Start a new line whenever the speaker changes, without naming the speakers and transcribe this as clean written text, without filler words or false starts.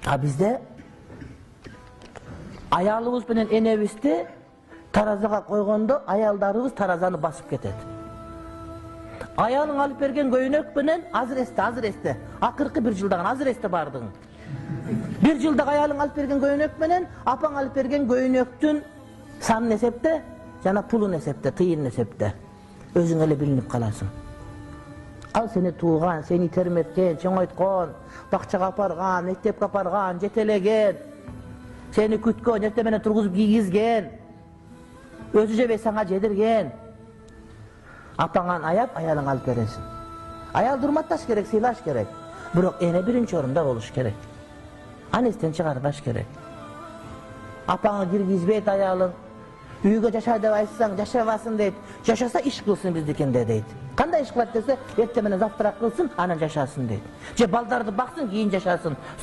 Bizde ayalыбыз менен энебизди таразага койгондо аялдарыбыз таразаны басып кетет. Аялың алып берген көйнөк менен азыр эсте. Акыркы 1 жылдаган азыр эсте бардың. 1 жылдагы аялың алып берген көйнөк менен апаң алып берген көйнөктүн санын эсепте, жана пулун эсепте, тыйынын эсепте. Өзүң эле билинип каласың. Ал сени тууган, сени терметкен, чоңойткон, бакчага апарган, мектепке апарган, жетелеген, сени күткөн, эртең менен тургузуп кийгизген, өзү жебей сага жедирген. Апаңан аяп, аялың алып бересиң. Аял урматташ керек, сыйлаш керек. Бирок эне биринчи орунда болуш керек. Аны эстен чыгарбаш керек. Апаңы киргизбейт аялың. Үйгө жаша деп айтсаң, жашабасын дейт. Жашаса иш кылсын биздикинде дейт. Кандай иш кылат десе, эртең менен завтра кылсын, анан жашасын дейт. Же балдарды баксын, кийин жашасын.